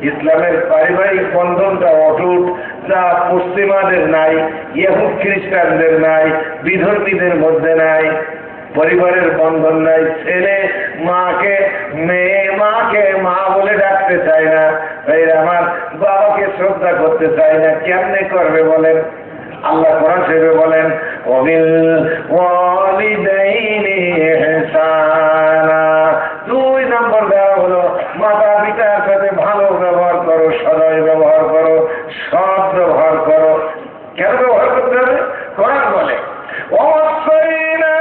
ইসলামের পারিবারিক বন্ধনটা অটুট, যা পশ্চিমাদের নাই, ইহুদ খ্রিস্টানদের নাই, বিধর্মীদের মধ্যে নাই। পরিবারের বন্ধন নাই, ছেলে মাকে মেয়ে, মাকে মা বলে ডাকতে চায় না, আমার বাবাকে শ্রদ্ধা করতে চায় না। কেমনে করবে বলেন? আল্লাহ কোরআন শরীফে বলেন, ওয়াবিল ওয়ালিদাইনি ইহসানা। 2 নম্বর দেওয়া হলো মাতা পিতার সাথে ভালো ব্যবহার করো, সদয় ব্যবহার করো, সৎ ব্যবহার করো। কেন ব্যবহার করতে হবে? কোরআন বলে, ওয়াসাইনা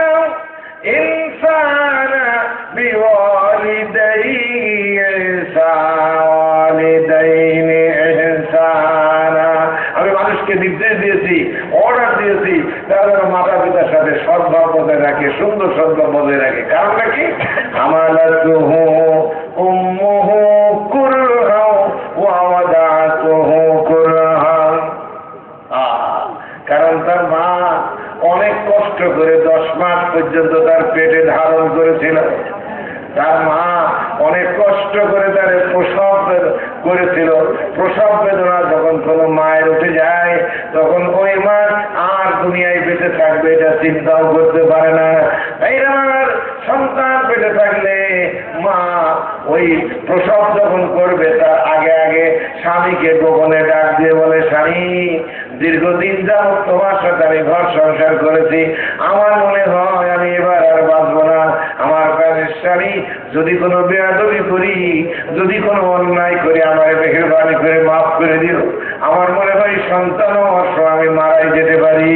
ইনসানা বিওয়ালিদাইহি ইহসানা। আমি মানুষকে নির্দেশ দিয়েছি, অর্ডার দিয়েছি, তারা মাতা পিতার সাথে সদ্ভাব বজায় রাখে, সুন্দর সদ্ভাব বজায় রাখে। কারণটা কি? হামালাতুহু উম্মুহু কুরহা ওয়া ওয়াদাতুহু কুরহা। কারণ তার মা অনেক কষ্ট করে 10 মাস পর্যন্ত তার পেটে ধারণ করেছিল। তার মা অনেক কষ্ট করে তার প্রসব করেছিল। প্রসব বেদনা যখন কোনো মায়ের উঠে যায়, তখন ওই মা আর দুনিয়ায় বেঁচে থাকবে এটা চিন্তাও করতে পারে না। এই আমার সন্তান পেটে থাকলে মা ওই প্রসব যখন করবে তার আগে আগে স্বামীকে গোপনে ডাক দিয়ে বলে, স্বামী, দীর্ঘদিন যাবত তোমার সাথে আমি ঘর সংসার করেছি, আমার মনে হয় আমি এবার আর বাঁচবো না। আমার প্রাণের স্বামী, যদি কোনো বেয়াদবি করি, যদি কোনো অন্যায় করি, আমার মেহেরবানি করে মাফ করে দিও। আমার মনে হয় সন্তান অবশ্য আমি মারাই যেতে পারি।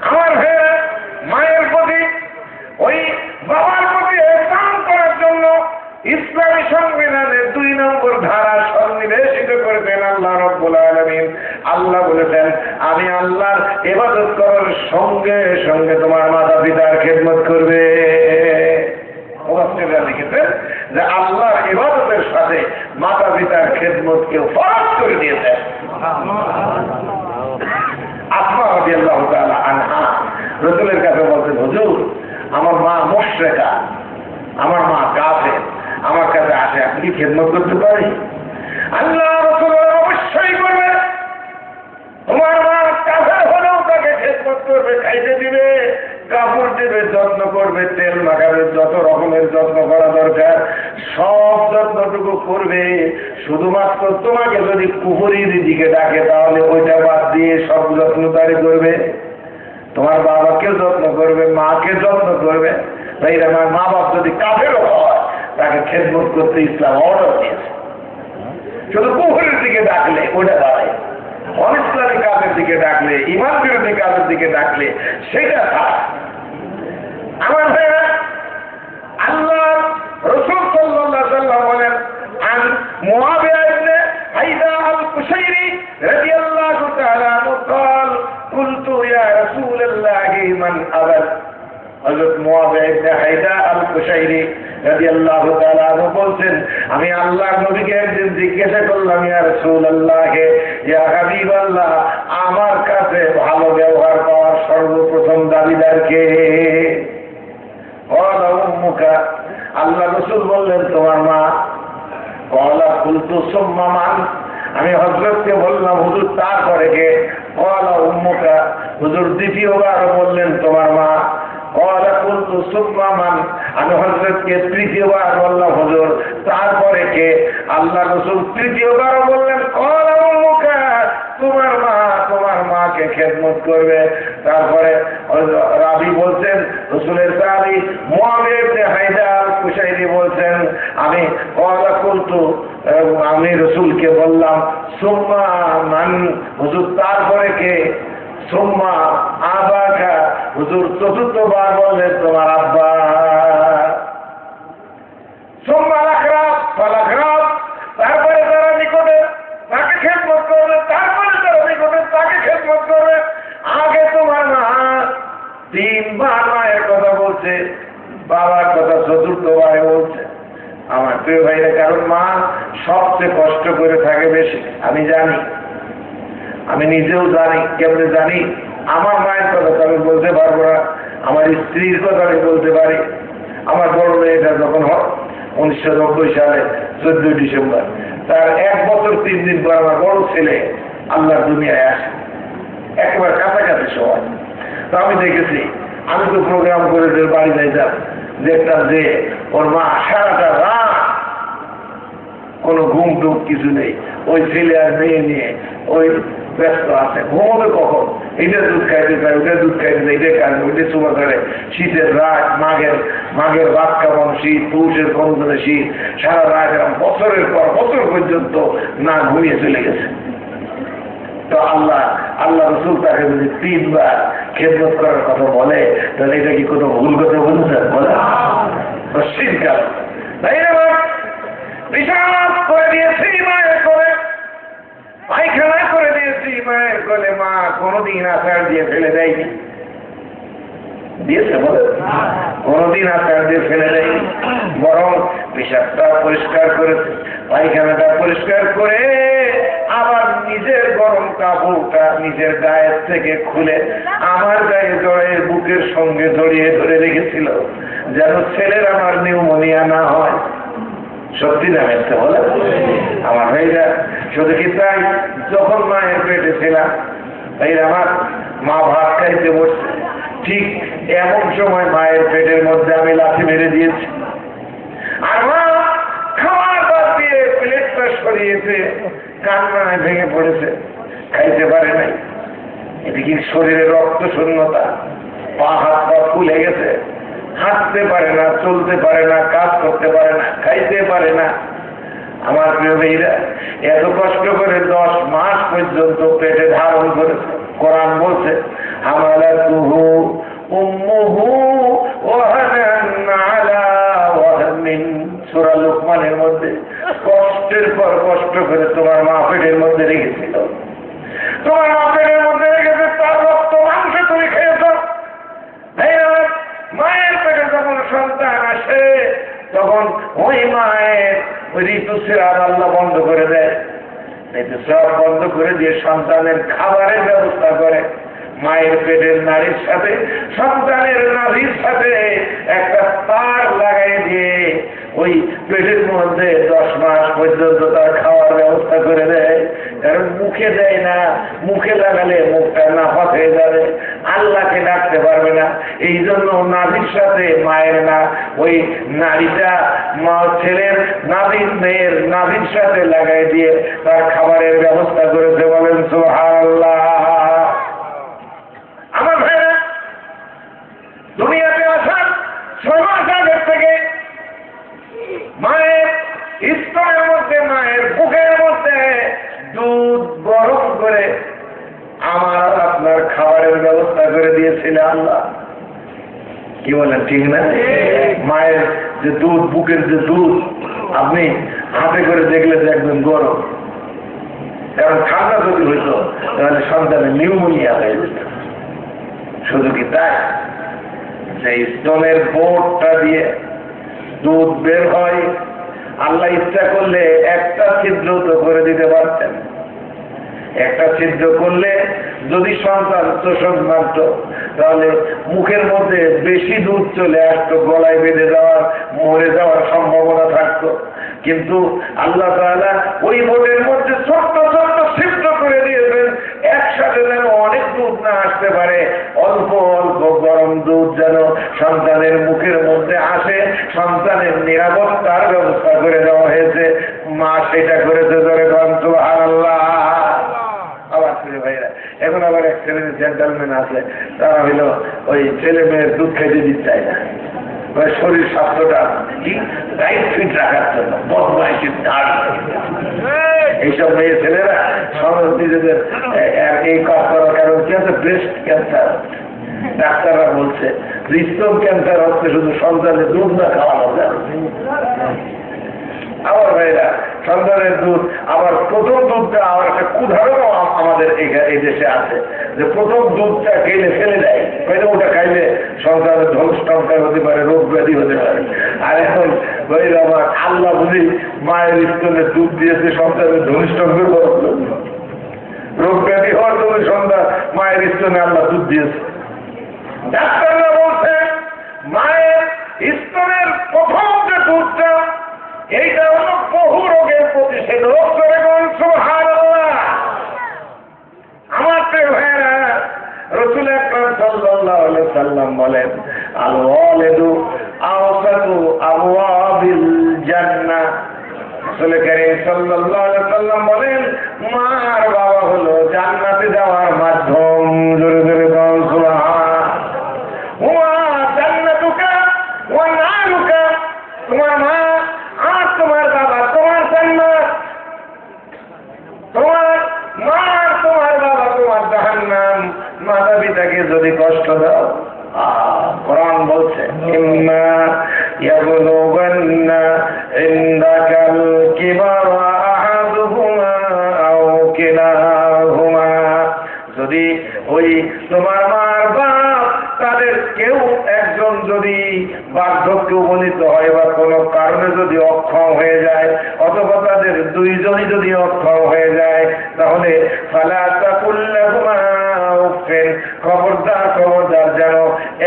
আমার ভাইয়েরা, মায়ের প্রতি, ওই বাবার প্রতি এহসান করার জন্য ইসলামী সংবিধানের 2 নম্বর ধারা সন্নিবেশিত করেছেন আল্লাহ রাব্বুল আলামিন। আল্লাহ বলেছেন, আমি আল্লাহর ইবাদত করার সঙ্গে সঙ্গে তোমার মাতা পিতার খেদমত করবে। লিখেছেন যে আল্লাহর ইবাদতের সাথে মাতা পিতার খেদমতকেও ফরজ করে দিয়েছেন। আসমা রাদিয়াল্লাহু তাআলা আনহা রাসূলের কাছে বলতেন, হুজুর, আমার মা মুশরিকা, আমার মা কাফের, আমার কাছে আসে, আপনি কি খেদমত করতে পারি? আল্লাহ রাসূল অবশ্যই করবে। তোমার মা কাফের হলেও তাকে খেদমত করবে, খাইতে দিবে, কাপড় দেবে, যত্ন করবে, তেল মাখাবে, যত রকমের যত্ন করা দরকার সব যত্নটুকু করবে। শুধুমাত্র তোমাকে যদি কুহুরির দিকে ডাকে তাহলে ওইটা বাদ দিয়ে সব যত্ন তারি করবে। তোমার বাবাকেও যত্ন করবে, মাকে যত্ন করবে। তাই আমার মা বাপ যদি কাফেরও হয়, তাকে খেদমত করতে ইসলাম অর্ডার দিয়েছে। শুধু কুহুরির দিকে ডাকলে ওটা দাঁড়ায়, অনিসলামী কাজের দিকে ডাকলে, ইমান বিরোধী কাজের দিকে ডাকলে সেটা থাক। আমার ভাইরা, আল্লাহ রাসূল সাল্লাল্লাহু আলাইহি ওয়াসাল্লাম বলেন, আন মুআবিয়া ইবনে হাইদা আল-কুশাইরি রাদিয়াল্লাহু তাআলা আনহু قال قلت يا رسول الله من أبد। হযরত মুআবিয়া ইবনে হাইদা আল-কুশাইরি রাদিয়াল্লাহু তাআলা আনহু বলছেন, আমি আল্লাহর নবীকে একদিন জিজ্ঞাসা করলাম, ইয়া রাসূলুল্লাহ, ইয়া হাবিবাল্লাহ, আমার কাছে ভালো ব্যবহার পাওয়ার সর্বপ্রথম দাবিদার কে? ক্বালা উম্মুকা। আল্লাহ রাসূল বললেন, তোমার মা। ক্বালা কুলতু সুম্মা মান। আমি হযরতকে বললাম, হুজুর, তারপরে কে? ক্বালা উম্মুকা। হুজুর দ্বিতীয়বার বললেন, তোমার মা। ক্বালা কুলতু সুম্মা মান। আমি হযরতকে তৃতীয়বার বললাম, হুজুর, তারপরে কে? আল্লাহ রাসূল তৃতীয়বার বললেন, ক্বালা উম্মুকা, তোমার মা, তোমার মাকে খেদমত করবে। তারপরে রাবি বলছেন, রাসূলের সাহাবী মুআবিয়া ইবনে হাইদা আল-কুশাইরি বলছেন, আমি ক্বালা কুলতু, আমি রাসূলকে বললাম, সুম্মা মান, হুজুর, তারপরে কে? সুম্মা আবাকা। হুজুর চতুর্থবার বললেন, তোমার আব্বা। সুম্মা আল-আকরাব ফাল-আকরাব। তারপরে যারা নিকটে তাকে খেদমত করবে, তারপরে যারা নিকটে তাকে খেদমত করবে। আগে তোমার মা। 3বার মায়ের কথা বলছে, বাবার কথা চতুর্থবারে বলছে। আমার প্রিয় ভাইরা, কারণ মা সবচেয়ে কষ্ট করে থাকে বেশি। আমি জানি, আমি নিজেও জানি। কেমনে জানি? আমার মায়ের কথা তো আমি বলতে পারবো না, আমার স্ত্রীর কথা আমি বলতে পারি। আমার বড় মেয়েটা যখন 1990 সালে 14 ডিসেম্বর। তার 1 বছর 3 দিন পর আমার বড় ছেলে আল্লাহর দুনিয়ায় আসে, একেবারে কাছাকাছি সময়। তো আমি দেখেছি, আমি তো প্রোগ্রাম করে বাড়ি যাইতাম, দেখতাম যে ওর মা সারাটা রাত কোনো ঘুম টুম কিছু নেই, ওই ছেলে আর মেয়ে নিয়ে ওই ব্যস্ত আছে। ঘুমোবে কখন? এটা দুধ খাইতে চায়, ওটা দুধ খাইতে চায়, এটা খাবে, ওইটা চুমা করে। শীতের রাত, মাঘের রাত কেমন শীত, পৌষের কনকনে শীত, সারা রাত এরকম বছরের পর বছর পর্যন্ত না ঘুমিয়ে চলে গেছে। তো আল্লাহ রসুল তাকে যদি 3 বার খেদমত করার কথা বলে, তাহলে এটা কি কোনো ভুল কথা বলছেন? বলে শীতকাল তাই না? পেশাব করে দিয়েছি মায়ের কোলে, পায়খানা করে দিয়েছি মায়ের কোলে, মা কোনদিন আচার দিয়ে ফেলে দেয়নি। দিয়েছে? বলে কোনদিন আচার দিয়ে ফেলে দেয়নি, বরং পেশাবটা পরিষ্কার করেছে, পায়খানাটা পরিষ্কার করে আবার নিজের গরম কাপড়টা নিজের গায়ের থেকে খুলে আমার গায়ে জড়িয়ে বুকের সঙ্গে জড়িয়ে ধরে রেখেছিল, যেন ছেলের আমার নিউমোনিয়া না হয়। সত্যি না মিথ্যা বলে? আমার ভাইরা, শুধু কি তাই, যখন মায়ের পেটে ছিলাম, এই আমার মা ভাত খাইতে বসছে, ঠিক এমন সময় মায়ের পেটের মধ্যে আমি লাথি মেরে দিয়েছি, আর মা খাওয়ার বাদ দিয়ে প্লেটটা সরিয়েছে, কান্নায় ভেঙে পড়েছে, খাইতে পারে নাই। এদিকে শরীরে রক্ত শূন্যতা, পা হাত পা ফুলে গেছে, হাঁটতে পারে না, চলতে পারে না, কাজ করতে পারে না, খাইতে পারে না। আমার প্রিয় ভাইরা, এত কষ্ট করে 10 মাস পর্যন্ত পেটে ধারণ করেছে। কোরআন বলছে, হামালাতুহু উম্মুহু ওয়াহানান আলা ওয়াহনিন, সূরা লুকমানের মধ্যে, কষ্টের পর কষ্ট করে তোমার মা পেটের মধ্যে রেখেছিল, তোমার মা পেটের মধ্যে রেখেছে, তার রক্ত মাংস তুমি খেয়েছ। মায়ের পেটে যখন সন্তান আসে, তখন ওই মায়ের ঋতুস্রাব আল্লাহ বন্ধ করে দেয়, ঋতুস্রাব বন্ধ করে দিয়ে সন্তানের খাবারের ব্যবস্থা করে। মায়ের পেটের নারীর সাথে সন্তানের নারীর সাথে একটা তার লাগাই দিয়ে ওই পেটের মধ্যে 10 মাস পর্যন্ত তার খাওয়ার ব্যবস্থা করে দেয়। কারণ মুখে দেয় না, মুখে লাগালে মুখটা নাপাক হয়ে যাবে, আল্লাহকে ডাকতে পারবে না। এই জন্য নাভির সাথে মায়ের না, ওই নারীটা ছেলের নাভির, মেয়ের নাভির সাথে লাগাই দিয়ে তার খাবারের ব্যবস্থা করেছে। বলেন সুবহানাল্লাহ। আমার ভাইরা, দুনিয়াতে আসার 6 মাস আগের থেকে মায়ের স্তনের মধ্যে, মায়ের বুকের মধ্যে দুধ গরম করে আমার আপনার খাবারের ব্যবস্থা করে দিয়েছিল আল্লাহ। কি বলেন? ঠিক না? মায়ের যে দুধ, বুকের যে দুধ, আপনি হাতে করে দেখলে দেখবেন গরম। কারণ ঠান্ডা যদি হইতো তাহলে সন্তানের নিউমোনিয়া হয়ে যেত। শুধু কি তাই, সেই স্তনের বোর্ডটা দিয়ে দুধ বের হয়, আল্লাহ ইচ্ছা করলে একটা ছিদ্র তো করে দিতে পারতেন। একটা ছিদ্র করলে যদি সন্তান তোষক মানত, তাহলে মুখের মধ্যে বেশি দুধ চলে আসতো, গলায় বেঁধে যাওয়ার, মরে যাওয়ার সম্ভাবনা থাকতো। কিন্তু আল্লাহ তাআলা ওই বোর্ডের মধ্যে ছোট্ট ছোট্ট ছিদ্র করে দিয়েছেন, একসাথে যেন অনেক দুধ না আসতে পারে, অল্প অল্প গরম দুধ যেন সন্তানের মুখের মধ্যে আসে, সন্তানের নিরাপত্তার ব্যবস্থা করে দেওয়া হয়েছে। মা সেটা করেছে, ধরে সুবহানাল্লাহ। আবার ছেলে ভাইরা, এখন আবার এক শ্রেণীর জেন্টালম্যান আছে, তারা হইল ওই ছেলে মেয়ের দুধ খাইতে দিতে চায় না, শরীর স্বাস্থ্যটা কি টাইট ফিট রাখার জন্য, বদমাইশির ধার। এইসব মেয়ে ছেলেরা নিজেদের এই কাজ করার কারণ কি আছে? Breast cancer. ডাক্তাররা বলছে স্তন ক্যান্সার হচ্ছে শুধু সন্তানের দুধ না খাওয়ানো যায়। আবার ভাইরা, সন্তানের দুধ, আবার প্রথম দুধটা আবার একটা কুধারণও আমাদের এই দেশে আছে, যে প্রথম দুধটা খেলে ফেলে দেয়, ওটা খাইলে সন্তানের ধনষ্টঙ্কার হতে পারে, রোগ ব্যাধি হতে পারে। আর এখন ভাইরা আমার আল্লাহ বুঝি মায়ের স্তনের দুধ দিয়েছে সন্তানের ধনিষ্ঠঙ্কের রোগ ব্যাধি হওয়ার জন্য সন্তান মায়ের স্তনে আল্লাহ দুধ দিয়েছে। ডাক্তাররা বলছে মায়ের স্তনের প্রথম যে দুধটা এইটা হলো বহু রোগের প্রতিষেধক। সুবহানাল্লাহ। আমার প্রিয় ভাইয়েরা, রাসূল আকরাম সাল্লাল্লাহু আলাইহি ওয়াসাল্লাম বলেন, আল ওয়ালিদু আওসাতু আবওয়াবিল জান্নাহ। রাসূল কারীম সাল্লাল্লাহু আলাইহি ওয়াসাল্লাম বলেন, মার বাবা হলো জান্নাতে যাওয়ার মাধ্যম। জোরে জোরে বলুন সুবহান। ওয়া জান্নাতুকা ওয়া নারুকা, তোমার মা আর তোমার বাবা তোমার জান্নাত, তোমার মা আর তোমার বাবা তোমার জাহান্নাম। মাতা পিতাকে যদি কষ্ট দাও, কোরআন বলছে, ইম্মা ইয়াবলুগান্না ইনদাকাল কিবারা আহাদুহুমা আও কিলাহুমা, যদি ওই তোমার মার বাপ তাদের কেউ একজন যদি বার্ধক্যে উপনীত হয় বা কোনো কারণে যদি অক্ষম হয়ে যায়, অথবা তাদের দুইজনই যদি অক্ষম হয়ে যায়, তাহলে ফালা তাকুল লাহুমা উফিন, খবরদার খবরদার যেন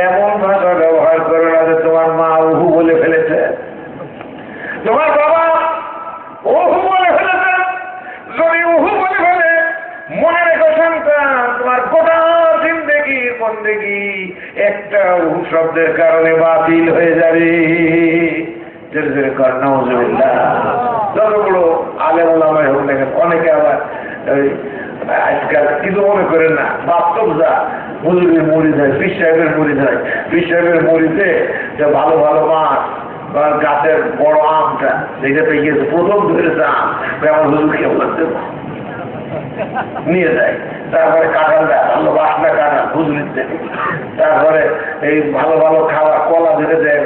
এমন ভাষা ব্যবহার করো না যে তোমার মা উহু বলে ফেলেছে, তোমার বাবা উহু বলে ফেলেছে। যদি উহু বলে ফেলে, মনে রেখো সন্তান, তোমার গোটা জিন্দেগি বন্দেগি একটা উহু শব্দের কারণে বাতিল হয়ে যাবে। যত বড় আলেম ওলামাই হোক না কেন, অনেকে আবার আজকাল কিছু মনে করেন না, বাস্তব যা হুজুরের মরিদ হয়, পীর সাহেবের মরিদ হয়, পীর সাহেবের মরিদে যে ভালো ভালো মাছ বা গাছের বড় আমটা যেটাতে গিয়েছে প্রথম ধরেছে আম, আমার হুজুরকে বলতে নিয়ে যায়। তারপরে কাঁঠালটা ভালো বাসনা কাঁঠাল হুজুরির থেকে, তারপরে এই ভালো ভালো খাবার কলা ধরে দেয়,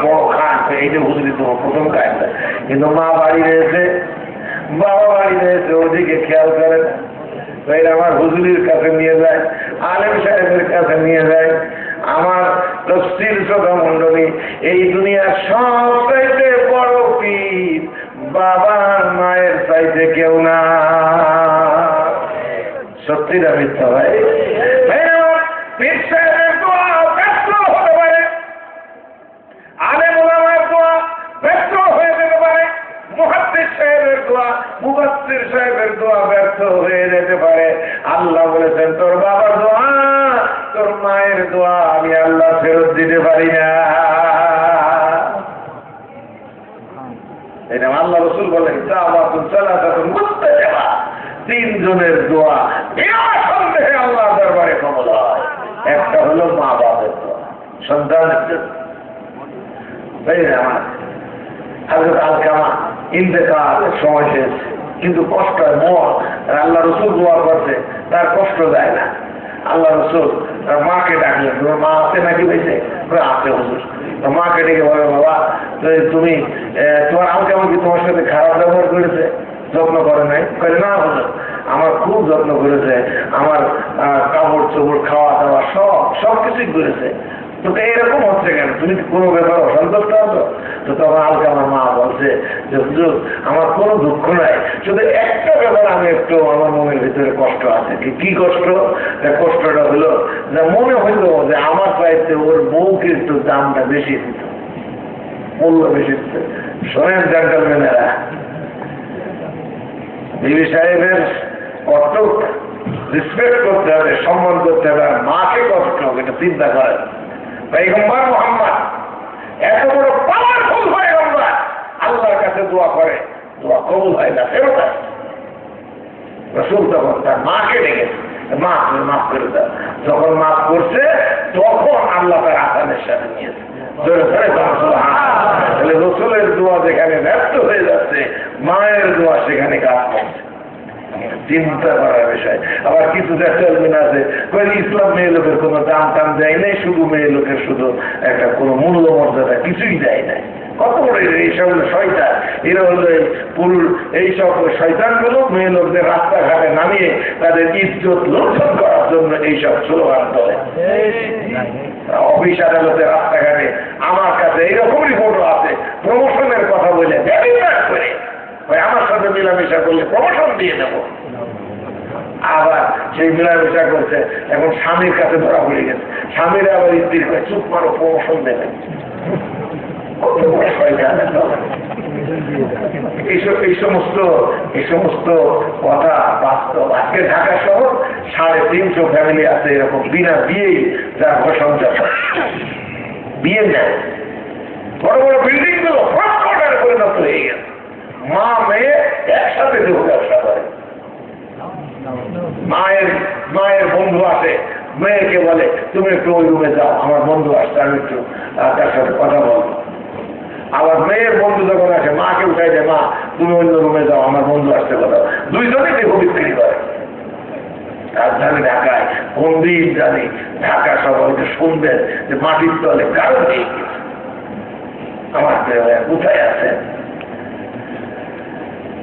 বড় খান, এই যে হুজুরি তোমার প্রথম কাজ। কিন্তু মা বাড়ি রয়েছে, বাবা বাড়ি রয়েছে, ওদিকে খেয়াল করে না। আমার হুজুরির কাছে নিয়ে যায়, আলেম সাহেবের কাছে নিয়ে যায়। আমার তফসির শ্রোতা মন্ডলী, এই দুনিয়ার সবচাইতে বড় পীর বাবার মায়ের চাইতে কেউ না। সত্যি না মিথ্যা ভাই? পীর সাহেবের দোয়া ব্যর্থ হতে পারে, আলেম ওলামার দোয়া ব্যর্থ হয়ে যেতে পারে, মুহাদ্দিস সাহেবের দোয়া, মুফাসসির সাহেবের দোয়া ব্যর্থ হয়ে যেতে পারে। আল্লাহ বলেছেন, তোর বাবার দোয়া, তোর মায়ের দোয়া আমি আল্লাহ ফেরত দিতে পারি না। এটা আল্লাহ রাসূল বলেন, তিনজনের দোয়া বিনা সন্দেহে আল্লাহ দরবারে কবুল হয়। একটা হলো মা বাবার দোয়া, সন্তানের জন্য। হযরত আলকামা ইন্তেকালের সময় শেষ, কিন্তু কষ্ট হয়, আল্লাহ রাসূল দোয়া করছে, তার কষ্ট যায় না। আল্লাহ রাসূল তার মাকে ডাকলেন, তোমার মা আছে নাকি বেঁচে? আছে হুজুর। মাকে ডেকে বলে, বাবা তুমি তোমার আলকামা কি তোমার সাথে খারাপ ব্যবহার করেছে, যত্ন করে নাই? বলে, না হুজুর, আমার খুব যত্ন করেছে, আমার কাপড় চোপড় খাওয়া দাওয়া সব কিছুই করেছে। তো এরকম হচ্ছে কেন, তুমি কোনো ব্যাপার অসন্তুষ্ট আছো? তো তখন আলকে আমার মা বলছে যে হুজুর, আমার কোনো দুঃখ নাই, শুধু একটা ব্যাপার আমি একটু আমার মনের ভিতরে কষ্ট আছে। কি কষ্ট? কষ্টটা হলো যে মনে হইল যে আমার চাইতে ওর বউকে একটু দামটা বেশি দিত, মূল্য বেশি দিত। শোনেন জেন্টলম্যানেরা, বিবি সাহেবের কষ্ট রেসপেক্ট করতে হবে, সম্মান করতে হবে, মাকে কষ্ট হবে, এটা চিন্তা করেন। পয়গম্বর মুহাম্মদ এত বড় পাওয়ারফুল পয়গম্বর, আল্লাহর কাছে দোয়া করে, দোয়া কবুল হয় না, ফেরত আসে। রাসূল তখন তার মাকে ডেকেছে, মা তুমি মাফ করে দাও। যখন মাফ করছে, তখন আল্লাহ তার আসানের সাথে নিয়েছে। তাহলে রাসূলের দোয়া যেখানে ব্যর্থ হয়ে যাচ্ছে, মায়ের দোয়া সেখানে কাজ করছে। চিন্তা করার বিষয়। আবার কিছু জেন্টলম্যান আছে, ইসলাম মেয়ে লোকের কোনো দাম টাম দেয় নাই, শুধু মেয়ে লোকের শুধু একটা কোনো মূল্য মর্যাদা কিছুই দেয় নাই। কত বড় এইসব শয়তান! এরা হলো পুরুষ, এইসব শয়তানগুলো মেয়ে লোকদের রাস্তাঘাটে নামিয়ে তাদের ইজ্জত লুণ্ঠন করার জন্য এইসব স্লোগান দেয়। অফিস আদালতে রাস্তাঘাটে আমার কাছে এইরকমই ফটো আছে, প্রমোশনের কথা বলে করে আমার সাথে মিলামেশা করলে প্রমোশন দিয়ে দেবো। আবার সেই মিলামেশা করছে, এখন স্বামীর কাছে ধরা পড়ে গেছে, স্বামীরা আবার স্ত্রীর কাছে চুপ মারো, প্রমোশন দেবে। কত বড় শয়তান! এই সমস্ত কথা বাস্তব। আজকে ঢাকা শহর 350 ফ্যামিলি আছে এরকম বিনা বিয়েই যার সংসার বিয়ে নেয়। বড় বড় বিল্ডিং গুলো ফার্স্ট কোয়ার্টারে পরিণত হয়ে গেছে, মা মেয়ে একসাথে দেহ ব্যবসা করে। মায়ের বন্ধু আসে, মেয়েকে বলে তুমি একটু ওই রুমে যাও, আমার বন্ধু আসছে, আমি একটু তার সাথে কথা বলবো। আবার মেয়ের বন্ধু যখন আসে মাকে উঠাই দেয়, মা তুমি অন্য রুমে যাও, আমার বন্ধু আসতে কথা। দুইজনেই দেহ বিক্রি করে। রাজধানী ঢাকায় কোন দিন জানি ঢাকা শহরকে শুনবেন যে মাটির তলে কারো নেই। আমার কোথায় আছেন?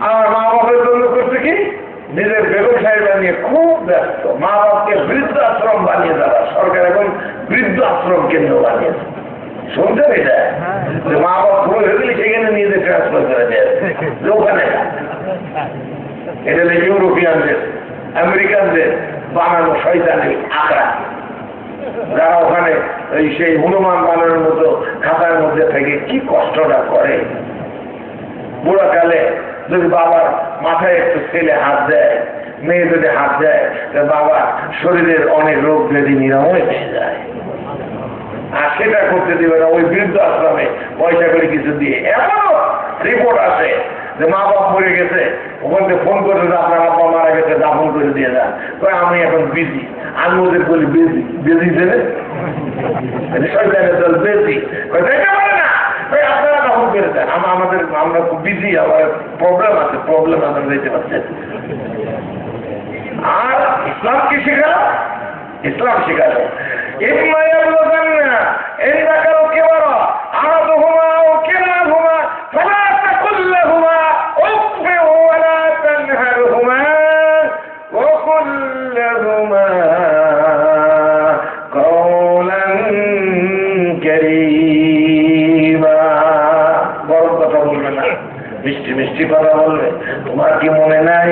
আমার মা বাবার জন্য করছে কি, নিজের বেগম সাহেবা নিয়ে খুব ব্যস্ত। মা বাপকে বৃদ্ধাশ্রম বানিয়ে দেওয়া, সরকার এখন বৃদ্ধাশ্রম কেন্দ্র বানিয়েছে। শুনছেন এটা? যে মা বাপ পুরো হয়ে গেলে সেখানে নিয়ে যে ট্রান্সফার করে দেয় ওখানে। এটা ইউরোপিয়ানদের আমেরিকানদের বানানো শয়তানি আঁকড়া, যারা ওখানে সেই হনুমান বানানোর মতো খাতার মধ্যে থেকে কি কষ্টটা করে। বুড়াকালে যদি বাবার মাথায় একটু ছেলে হাত দেয়, মেয়ে যদি হাত দেয়, বাবা শরীরের অনেক রোগ ব্যাধি নিরাময় হয়ে যায়। আর সেটা করতে দিবে না ওই বৃদ্ধ আশ্রমে পয়সা করে কিছু দিয়ে। এমনও রিপোর্ট আসে যে মা বাপ মরে গেছে, ওখান থেকে ফোন করে আপনার আব্বা মারা গেছে, দাফন করে দিয়ে যান। আমি এখন বিজি। আমি ওদের বলি বেজি, বেজি দেবে সরকারের দল বেজি পারে না, আপনারা দাফন করে দেন। আমরা খুব বিজি, আমার প্রবলেম আছে, প্রবলেম আপনারা দিতে পারছেন। আর ইসলাম কি শেখালো? ইসলাম শেখালো মিষ্টি মিষ্টি কথা বলবে। তোমার কি মনে নাই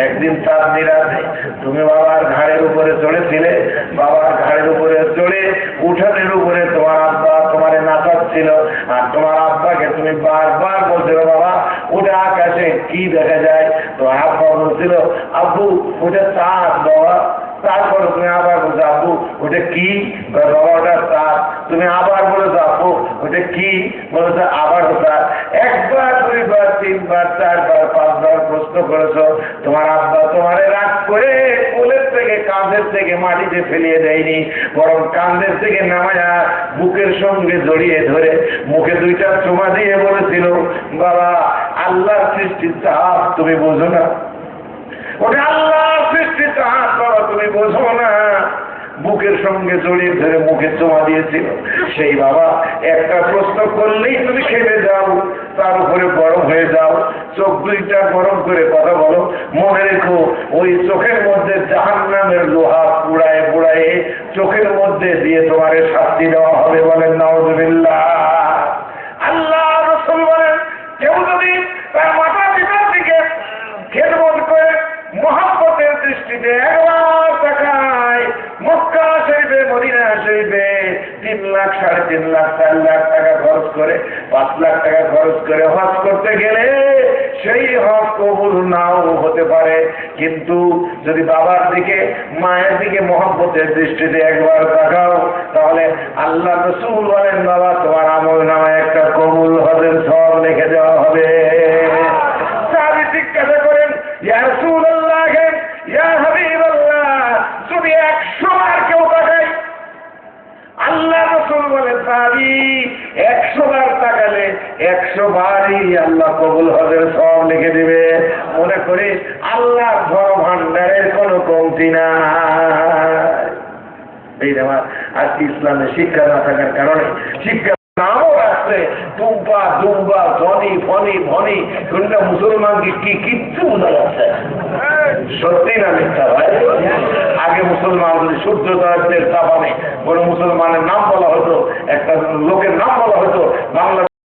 একদিন তার নিরাতে তুমি বাবার ঘাড়ের উপরে চড়েছিলে, বাবার ঘাড়ের উপরে চড়ে উঠানের উপরে তোমার আব্বা তোমারে নাচাচ্ছিল, আর তোমার আব্বাকে তুমি বারবার বলছিল বাবা ওটা আকাশে কি দেখা যায়? তোমার আব্বা বলছিল আব্বু ওটা চাঁদ বাবা। তারপর তুমি আবার বলছো আব্বু ওটা কি? বাবা ওটা চাঁদ। তুমি আবার বলেছো আব্বু ওটা কি? বলেছো আবার ওটা। একবার, দুইবার, তিনবার, চারবার, পাঁচবার প্রশ্ন করেছো। তোমার আব্বা তোমারে রাগ করে কোলের থেকে কাঁধের থেকে মাটিতে ফেলিয়ে দেয়নি, বরং কাঁধের থেকে নামায়া বুকের সঙ্গে জড়িয়ে ধরে মুখে 2টা চুমা দিয়ে বলেছিল বাবা আল্লাহর সৃষ্টির চাপ তুমি বোঝো না, ওটা আল্লাহ সৃষ্টি চাঁদ বাবা তুমি বোঝো না। বুকের সঙ্গে জড়িয়ে ধরে মুখে চুমা দিয়েছিল। সেই বাবা একটা প্রশ্ন করলেই তুমি খেপে যাও, তার উপরে গরম হয়ে যাও, চোখ 2টা গরম করে কথা বলো। মনে রেখো ওই চোখের মধ্যে জাহান্নামের লোহা পুড়ায় পুড়ায় চোখের মধ্যে দিয়ে তোমার শাস্তি দেওয়া হবে। বলেন নাউযুবিল্লাহ। আল্লাহ রাসূল বলেন কেউ যদি তার মাতা পিতার দিকে খেদমত করে মহব্বতের দৃষ্টিতে একবার তাকায়, মক্কা শরীফে মদিনা শরীফে 3 লাখ, 3.5 লাখ, 4 লাখ টাকা খরচ করে, 5 লাখ টাকা খরচ করে হজ করতে গেলে সেই হজ কবুল নাও হতে পারে। কিন্তু যদি বাবার দিকে মায়ের দিকে মহব্বতের দৃষ্টিতে একবার তাকাও, তাহলে আল্লাহ রাসূল বলেন বাবা তোমার আমল নামায় একটা কবুল হজের সওয়াব লিখে দেওয়া হবে। সাহাবী জিজ্ঞাসা করেন ইয়া রাসূলুল্লাহ ইয়া হাবিবাল্লাহ যদি 100 বার কেউ তাকায়? আল্লাহ রাসূল বলেন সাহাবী 100 বার তাকালে 100 বারই আল্লাহ কবুল হজের সওয়াব লিখে দিবে। মনে করি আল্লাহর ধন ভান্ডারের কোনো কমতি নাই। এই আমার আজকে ইসলামে শিক্ষা না থাকার কারণে শিক্ষা নামও রাখছে টুম্পা দুম্বা ধনী ফনি ভনি, কোনটা মুসলমানকে কি কিচ্ছু বোঝা যাচ্ছে। সত্যি না মিথ্যা ভাই? আগে মুসলমান যদি সূর্যোদয়ের তাপানে কোনো মুসলমানের নাম বলা হতো, একটা লোকের নাম বলা হতো, বাংলা